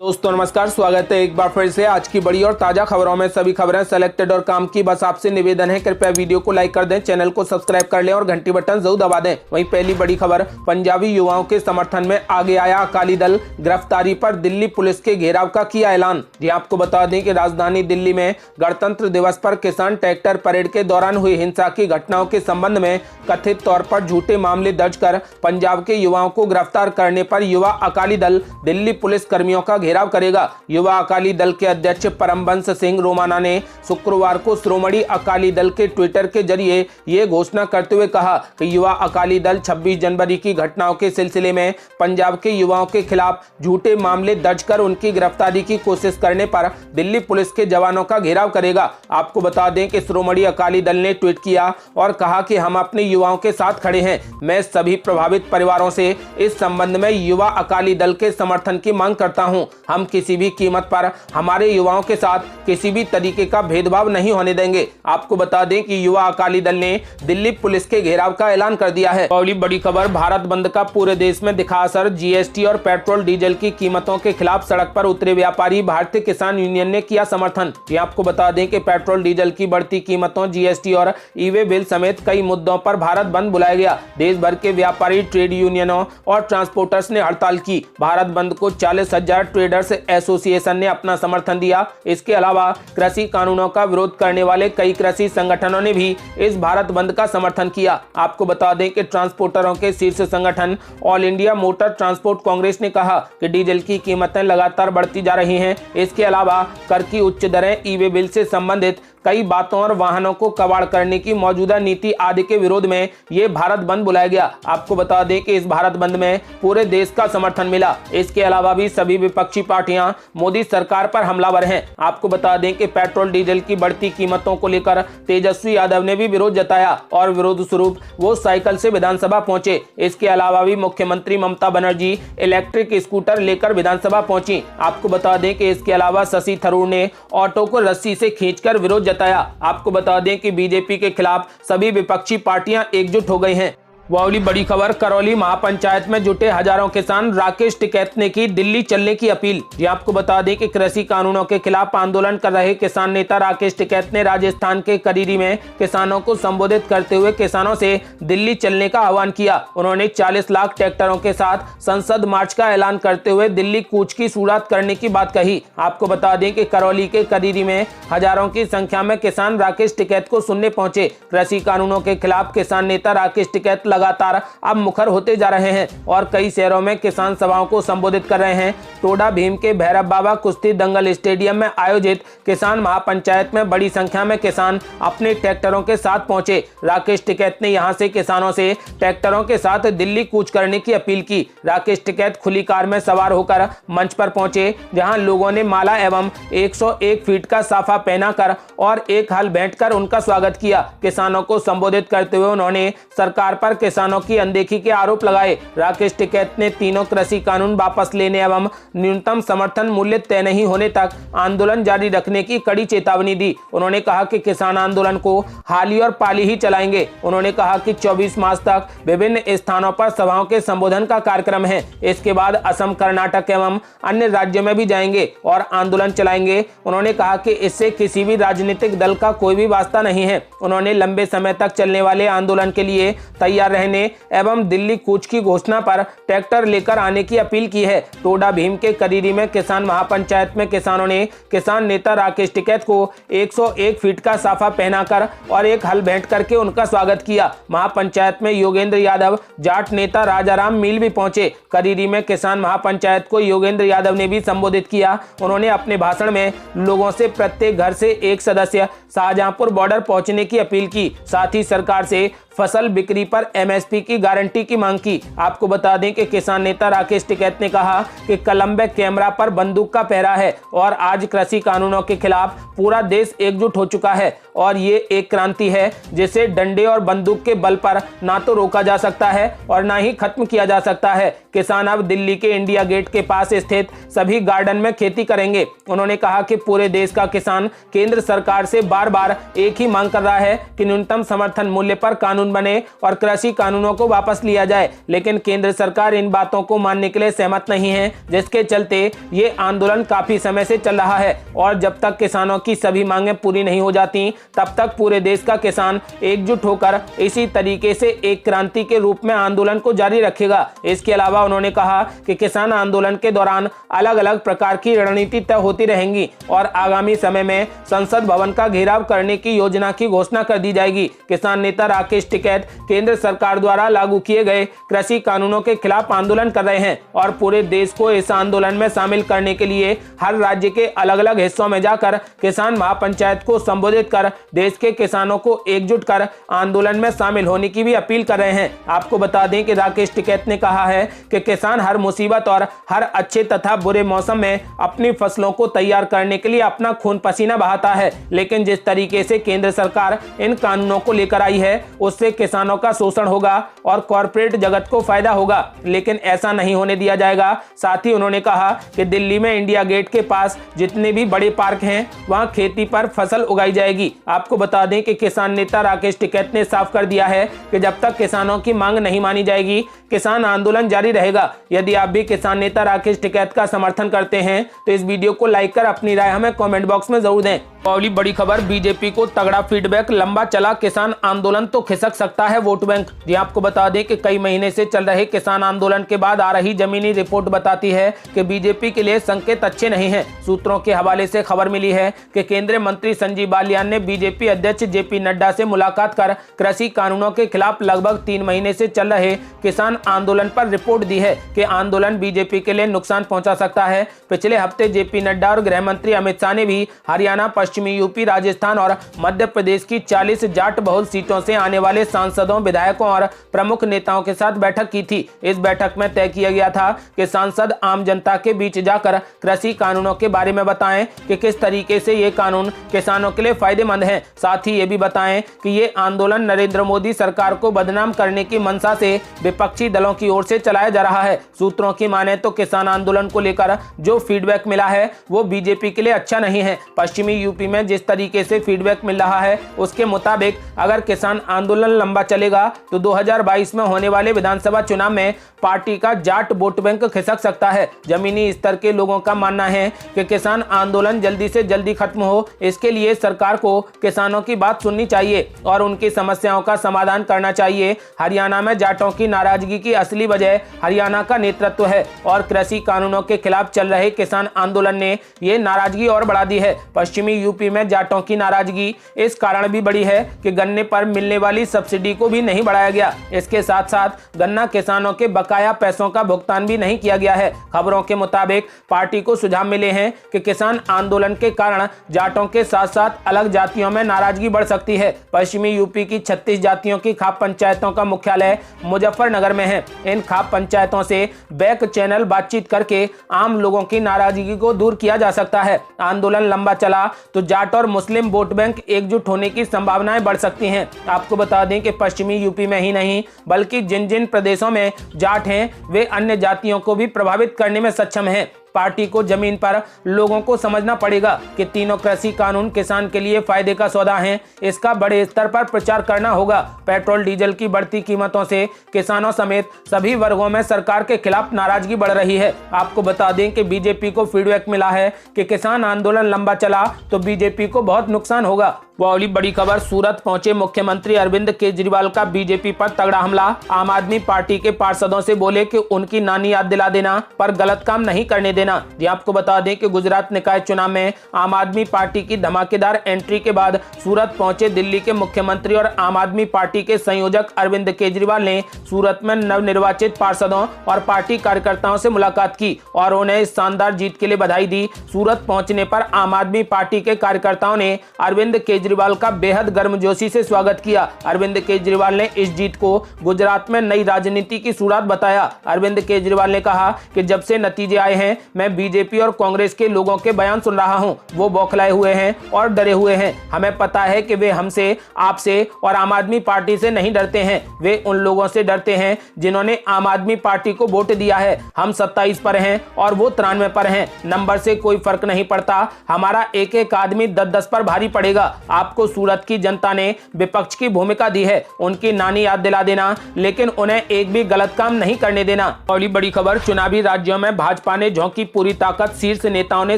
दोस्तों नमस्कार, स्वागत है एक बार फिर से आज की बड़ी और ताजा खबरों में। सभी खबरें सेलेक्टेड और काम की, बस आपसे निवेदन है कृपया वीडियो को लाइक कर दें, चैनल को सब्सक्राइब कर लें और घंटी बटन जरूर दबा दें। वहीं पहली बड़ी खबर, पंजाबी युवाओं के समर्थन में आगे आया अकाली दल, गिरफ्तारी पर दिल्ली पुलिस के घेराव का किया ऐलान। जी आपको बता दें कि राजधानी दिल्ली में गणतंत्र दिवस पर किसान ट्रैक्टर परेड के दौरान हुई हिंसा की घटनाओं के संबंध में कथित तौर पर झूठे मामले दर्ज कर पंजाब के युवाओं को गिरफ्तार करने पर युवा अकाली दल दिल्ली पुलिस कर्मियों का घेराव करेगा। युवा अकाली दल के अध्यक्ष परमबंस सिंह रोमाना ने शुक्रवार को श्रोमणी अकाली दल के ट्विटर के जरिए ये घोषणा करते हुए कहा कि युवा अकाली दल 26 जनवरी की घटनाओं के सिलसिले में पंजाब के युवाओं के खिलाफ झूठे मामले दर्ज कर उनकी गिरफ्तारी की कोशिश करने पर दिल्ली पुलिस के जवानों का घेराव करेगा। आपको बता दें कि श्रोमणी अकाली दल ने ट्वीट किया और कहा कि हम अपने युवाओं के साथ खड़े हैं। मैं सभी प्रभावित परिवारों से इस संबंध में युवा अकाली दल के समर्थन की मांग करता हूं। हम किसी भी कीमत पर हमारे युवाओं के साथ किसी भी तरीके का भेदभाव नहीं होने देंगे। आपको बता दें कि युवा अकाली दल ने दिल्ली पुलिस के घेराव का ऐलान कर दिया है। अगली बड़ी खबर, भारत बंद का पूरे देश में दिखा असर, जीएसटी और पेट्रोल डीजल की कीमतों के खिलाफ सड़क पर उतरे व्यापारी, भारतीय किसान यूनियन ने किया समर्थन। ये आपको बता दें कि पेट्रोल डीजल की बढ़ती कीमतों, जीएसटी और ई-वे बिल समेत कई मुद्दों पर भारत बंद बुलाया गया। देश भर के व्यापारी, ट्रेड यूनियनों और ट्रांसपोर्टर्स ने हड़ताल की। भारत बंद को 40,000 ट्रेडर्स एसोसिएशन ने अपना समर्थन दिया। इसके अलावा कृषि कानूनों का विरोध करने वाले कई कृषि संगठनों ने भी इस भारत बंद का समर्थन किया। आपको बता दें कि ट्रांसपोर्टरों के शीर्ष संगठन all India motor transport Congress ने कहा कि डीजल की कीमतें लगातार बढ़ती जा रही हैं। इसके अलावा कर की उच्च दरें, ई-वे बिल से संबंधित कई बातों और वाहनों को कबाड़ करने की मौजूदा नीति आदि के विरोध में ये भारत बंद बुलाया गया। आपको बता दें कि इस भारत बंद में पूरे देश का समर्थन मिला। इसके अलावा भी सभी विपक्षी पार्टियां मोदी सरकार पर हमलावर हैं। आपको बता दें कि पेट्रोल डीजल की बढ़ती कीमतों को लेकर तेजस्वी यादव ने भी विरोध जताया और विरोध स्वरूप वो साइकिल से विधानसभा पहुंचे। इसके अलावा भी मुख्यमंत्री ममता बनर्जी इलेक्ट्रिक स्कूटर लेकर विधानसभा पहुंची। आपको बता दें कि इसके अलावा शशि थरूर ने ऑटो को रस्सी से खींचकर विरोध जताया। आपको बता दें कि बीजेपी के खिलाफ सभी विपक्षी पार्टियां एकजुट हो गई हैं। वाली बड़ी खबर, करौली महापंचायत में जुटे हजारों किसान, राकेश टिकैत ने की दिल्ली चलने की अपील। ये आपको बता दें कि कृषि कानूनों के खिलाफ आंदोलन कर रहे किसान नेता राकेश टिकैत ने राजस्थान के करीरी में किसानों को संबोधित करते हुए किसानों से दिल्ली चलने का आह्वान किया। उन्होंने 40 लाख ट्रैक्टरों के साथ संसद मार्च का ऐलान करते हुए दिल्ली कूच की शुरुआत करने की बात कही। आपको बता दें कि करौली के करीरी में हजारों की संख्या में किसान राकेश टिकैत को सुनने पहुंचे। कृषि कानूनों के खिलाफ किसान नेता राकेश टिकैत लगातार अब मुखर होते जा रहे हैं और कई शहरों में किसान सभाओं को संबोधित कर रहे हैं। टोडा भीम के भैरव बाबा कुश्ती दंगल स्टेडियम में आयोजित किसान महापंचायत में बड़ी संख्या में किसान अपने ट्रैक्टरों के साथ पहुंचे। राकेश टिकैत ने यहां से किसानों से ट्रैक्टरों के साथ दिल्ली कूच करने की अपील की। राकेश टिकैत खुली कार में सवार होकर मंच पर पहुंचे, जहां लोगों ने माला एवं 101 फीट का साफा पहनाकर और एक हल बांटकर उनका स्वागत किया। किसानों को संबोधित करते हुए उन्होंने सरकार पर किसानों की अनदेखी के आरोप लगाए। राकेश टिकैत ने तीनों कृषि कानून वापस लेने एवं न्यूनतम समर्थन मूल्य तय नहीं होने तक आंदोलन जारी रखने की कड़ी चेतावनी दी। उन्होंने कहा कि किसान आंदोलन को हाली और पाली ही चलाएंगे। उन्होंने कहा कि 24 मार्च तक विभिन्न स्थानों पर सभाओं के संबोधन का कार्यक्रम है। इसके बाद असम, कर्नाटक एवं अन्य राज्यों में भी जाएंगे और आंदोलन चलाएंगे। उन्होंने कहा कि इससे किसी भी राजनीतिक दल का कोई भी वास्ता नहीं है। उन्होंने लंबे समय तक चलने वाले आंदोलन के लिए तैयार रहने एवं दिल्ली कूच की घोषणा पर ट्रैक्टर लेकर आने की अपील की है। टोडा भीम के करीरी में किसान महापंचायत में किसानों ने किसान नेता राकेश टिकैत को 101 फीट का साफा पहनाकर और एक हल भेंट करके उनका स्वागत किया। महापंचायत में योगेंद्र यादव, जाट नेता राजाराम मील भी पहुंचे। करीरी में किसान महापंचायत को योगेंद्र यादव ने भी संबोधित किया। उन्होंने अपने भाषण में लोगों से प्रत्येक घर से एक सदस्य शाहजहांपुर बॉर्डर पहुंचने की अपील की। साथ ही सरकार से फसल बिक्री पर एमएसपी की गारंटी की मांग की। आपको बता दें कि किसान नेता राकेश टिकैत ने कहा कि कलंबे कैमरा पर बंदूक का पहरा है और आज कृषि कानूनों के खिलाफ पूरा देश एकजुट हो चुका है और ये एक क्रांति है जिसे डंडे और बंदूक के बल पर ना तो रोका जा सकता है और ना ही खत्म किया जा सकता है। किसान अब दिल्ली के इंडिया गेट के पास स्थित सभी गार्डन में खेती करेंगे। उन्होंने कहा कि पूरे देश का किसान केंद्र सरकार से बार बार एक ही मांग कर रहा है कि न्यूनतम समर्थन मूल्य पर कानून बने और कृषि कानूनों को वापस लिया जाए, लेकिन केंद्र सरकार इन बातों को मानने के लिए सहमत नहीं है, जिसके चलते ये आंदोलन काफी समय से चल रहा है। और जब तक किसानों की सभी मांगें पूरी नहीं हो जाती तब तक पूरे देश का किसान एकजुट होकर इसी तरीके से एक क्रांति के रूप में आंदोलन को जारी रखेगा। इसके अलावा उन्होंने कहा कि किसान आंदोलन के दौरान अलग अलग प्रकार की रणनीति तय होती रहेंगी और आगामी समय में संसद भवन का घेराव करने की योजना की घोषणा कर दी जाएगी। किसान नेता राकेश टिकैत केंद्र सरकार द्वारा लागू किए गए कृषि कानूनों के खिलाफ आंदोलन कर रहे हैं और पूरे देश को इस आंदोलन में शामिल करने के लिए हर राज्य के अलग अलग हिस्सों में जाकर किसान महापंचायत को संबोधित कर देश के किसानों को एकजुट कर आंदोलन में शामिल होने की भी अपील कर रहे हैं। आपको बता दें कि राकेश टिकैत ने कहा है कि किसान हर मुसीबत और हर अच्छे तथा बुरे मौसम में अपनी फसलों को तैयार करने के लिए अपना खून पसीना बहाता है, लेकिन जिस तरीके से केंद्र सरकार इन कानूनों को लेकर आई है उससे किसानों का शोषण होगा और कॉर्पोरेट जगत को फायदा होगा, लेकिन ऐसा नहीं होने दिया जाएगा। साथ ही उन्होंने कहा कि दिल्ली में इंडिया गेट के पास जितने भी बड़े पार्क हैं वहां खेती पर फसल उगाई जाएगी। आपको बता दें कि किसान नेता राकेश टिकैत ने साफ कर दिया है कि जब तक किसानों की मांग नहीं मानी जाएगी किसान आंदोलन जारी रहेगा। यदि आप भी किसान नेता राकेश टिकैत का समर्थन करते हैं तो इस वीडियो को लाइक कर अपनी राय हमें कमेंट बॉक्स में जरूर दें। अगली बड़ी खबर, बीजेपी को तगड़ा फीडबैक, लंबा चला किसान आंदोलन तो खिसक सकता है वोट बैंक। जी आपको बता दें कि कई महीने से चल रहे किसान आंदोलन के बाद आ रही जमीनी रिपोर्ट बताती है कि बीजेपी के लिए संकेत अच्छे नहीं हैं। सूत्रों के हवाले से खबर मिली है कि केंद्रीय मंत्री संजीव बालियान ने बीजेपी अध्यक्ष जेपी नड्डा से मुलाकात कर कृषि कानूनों के खिलाफ लगभग 3 महीने से चल रहे किसान आंदोलन पर रिपोर्ट दी है कि आंदोलन बीजेपी के लिए नुकसान पहुंचा सकता है। पिछले हफ्ते जेपी नड्डा और गृह मंत्री अमित शाह ने भी हरियाणा, पश्चिमी यूपी, राजस्थान और मध्य प्रदेश की 40 जाट बहुल सीटों से आने वाले सांसदों, विधायकों और प्रमुख नेताओं के साथ बैठक की थी। इस बैठक में तय किया गया था कि सांसद आम जनता के बीच जाकर कृषि कानूनों के बारे में बताएं कि किस तरीके से ये कानून किसानों के लिए फायदेमंद हैं। साथ ही ये भी बताएं कि ये आंदोलन नरेंद्र मोदी सरकार को बदनाम करने की मंशा से विपक्षी दलों की ओर से चलाया जा रहा है। सूत्रों की माने तो किसान आंदोलन को लेकर जो फीडबैक मिला है वो बीजेपी के लिए अच्छा नहीं है। पश्चिमी यूपी में जिस तरीके से फीडबैक मिल रहा है उसके मुताबिक अगर किसान आंदोलन लंबा चलेगा तो 2022 में होने वाले विधानसभा चुनाव में पार्टी का जाट वोट बैंक खिसक सकता है। जमीनी स्तर के लोगों का मानना है कि किसान आंदोलन जल्दी से जल्दी खत्म हो, इसके लिए सरकार को किसानों की बात सुननी चाहिए और उनकी समस्याओं का समाधान करना चाहिए। हरियाणा में जाटों की नाराजगी की असली वजह हरियाणा का नेतृत्व है और कृषि कानूनों के खिलाफ चल रहे किसान आंदोलन ने ये नाराजगी और बढ़ा दी है। पश्चिमी यूपी में जाटों की नाराजगी इस कारण भी बढ़ी है कि गन्ने पर मिलने वाली सब्सिडी को भी नहीं बढ़ाया गया। इसके साथ साथ गन्ना किसानों के बकाया पैसों का भुगतान भी नहीं किया गया है। खबरों के मुताबिक पार्टी को सुझाव मिले हैं कि किसान आंदोलन के कारण जाटों के साथ साथ अलग जातियों में नाराजगी बढ़ सकती है। पश्चिमी यूपी की 36 जातियों की खाप पंचायतों का मुख्यालय मुजफ्फरनगर में है। इन खाप पंचायतों से बैक चैनल बातचीत करके आम लोगों की नाराजगी को दूर किया जा सकता है। आंदोलन लंबा चला तो जाट और मुस्लिम वोट बैंक एकजुट होने की संभावनाएं बढ़ सकती हैं। आपको बता दें कि पश्चिमी यूपी में ही नहीं बल्कि जिन जिन प्रदेशों में जाट हैं वे अन्य जातियों को भी प्रभावित करने में सक्षम हैं। पार्टी को जमीन पर लोगों को समझना पड़ेगा कि तीनों कृषि कानून किसान के लिए फायदे का सौदा हैं। इसका बड़े स्तर पर प्रचार करना होगा। पेट्रोल डीजल की बढ़ती कीमतों से किसानों समेत सभी वर्गों में सरकार के खिलाफ नाराजगी बढ़ रही है। आपको बता दें कि बीजेपी को फीडबैक मिला है कि किसान आंदोलन लंबा चला तो बीजेपी को बहुत नुकसान होगा। वो अगली बड़ी खबर, सूरत पहुंचे मुख्यमंत्री अरविंद केजरीवाल का बीजेपी पर तगड़ा हमला। आम आदमी पार्टी के पार्षदों से बोले कि उनकी नानी याद दिला देना पर गलत काम नहीं करने देना। जी आपको बता दें कि गुजरात निकाय चुनाव में आम आदमी पार्टी की धमाकेदार एंट्री के बाद सूरत पहुंचे दिल्ली के मुख्यमंत्री और आम आदमी पार्टी के संयोजक अरविंद केजरीवाल ने सूरत में नवनिर्वाचित पार्षदों और पार्टी कार्यकर्ताओं से मुलाकात की और उन्हें इस शानदार जीत के लिए बधाई दी। सूरत पहुंचने पर आम आदमी पार्टी के कार्यकर्ताओं ने अरविंद केजरीवाल केजरीवाल का बेहद गर्मजोशी से स्वागत किया। अरविंद केजरीवाल ने इस जीत को गुजरात में नई राजनीति की शुरुआत बताया। अरविंद केजरीवाल ने कहा कि जब से नतीजे आए हैं मैं बीजेपी और कांग्रेस के लोगों के बयान सुन रहा हूं। वो बौखलाए हुए हैं और डरे हुए हैं। हमें पता है कि वे हमसे, आपसे और आम आदमी पार्टी से नहीं डरते हैं। वे उन लोगों से डरते हैं जिन्होंने आम आदमी पार्टी को वोट दिया है। हम 27 पर हैं और वो 93 पर हैं। नंबर से कोई फर्क नहीं पड़ता। हमारा एक एक आदमी 10-10 पर भारी पड़ेगा। आपको सूरत की जनता ने विपक्ष की भूमिका दी है, उनकी नानी याद दिला देना, लेकिन उन्हें एक भी गलत काम नहीं करने देना। अगली बड़ी खबर, चुनावी राज्यों में भाजपा ने झोंकी पूरी ताकत, शीर्ष नेताओं ने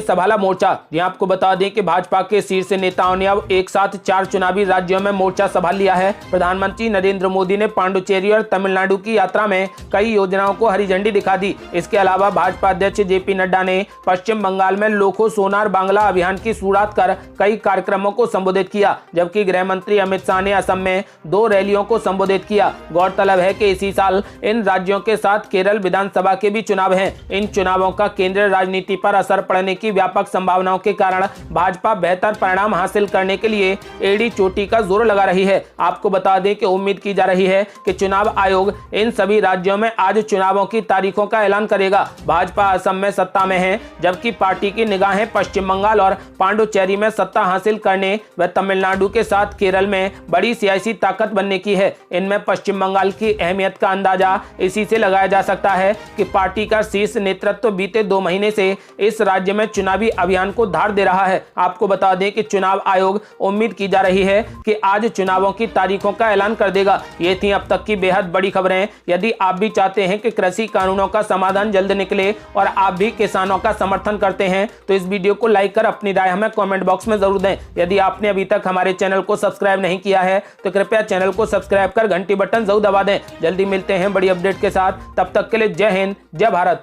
संभाला मोर्चा। यहां आपको बता दें कि भाजपा के शीर्ष नेताओं ने अब एक साथ 4 चुनावी राज्यों में मोर्चा संभाल लिया है। प्रधानमंत्री नरेंद्र मोदी ने पांडुचेरी और तमिलनाडु की यात्रा में कई योजनाओं को हरी झंडी दिखा दी। इसके अलावा भाजपा अध्यक्ष जेपी नड्डा ने पश्चिम बंगाल में लोको सोनार बांग्ला अभियान की शुरुआत कर कई कार्यक्रमों को संबोधित किया, जबकि गृह मंत्री अमित शाह ने असम में 2 रैलियों को संबोधित किया। गौरतलब है कि इसी साल इन राज्यों के साथ केरल विधानसभा के भी चुनाव हैं। इन चुनावों का केंद्रीय राजनीति पर असर पड़ने की व्यापक संभावनाओं के कारण भाजपा बेहतर परिणाम हासिल करने के लिए एड़ी चोटी का जोर लगा रही है। आपको बता दें कि उम्मीद की जा रही है कि चुनाव आयोग इन सभी राज्यों में आज चुनावों की तारीखों का ऐलान करेगा। भाजपा असम में सत्ता में है, जबकि पार्टी की निगाहें पश्चिम बंगाल और पांडुचेरी में सत्ता हासिल करने व तमिलनाडु के साथ केरल में बड़ी सियासी ताकत बनने की है। इनमें पश्चिम बंगाल की अहमियत का अंदाजा इसी से लगाया जा सकता है कि पार्टी का शीर्ष नेतृत्व बीते 2 महीने से इस राज्य में चुनावी अभियान को धार दे रहा है। आपको बता दें कि चुनाव आयोग उम्मीद की जा रही है कि आज चुनावों की तारीखों का ऐलान कर देगा। ये थी अब तक की बेहद बड़ी खबरें। यदि आप भी चाहते हैं कि कृषि कानूनों का समाधान जल्द निकले और आप भी किसानों का समर्थन करते हैं तो इस वीडियो को लाइक कर अपनी राय हमें कमेंट बॉक्स में जरूर दें। यदि आपने अभी तक हमारे चैनल को सब्सक्राइब नहीं किया है तो कृपया चैनल को सब्सक्राइब कर घंटी बटन जरूर दबा दें। जल्दी मिलते हैं बड़ी अपडेट के साथ, तब तक के लिए जय हिंद, जय भारत।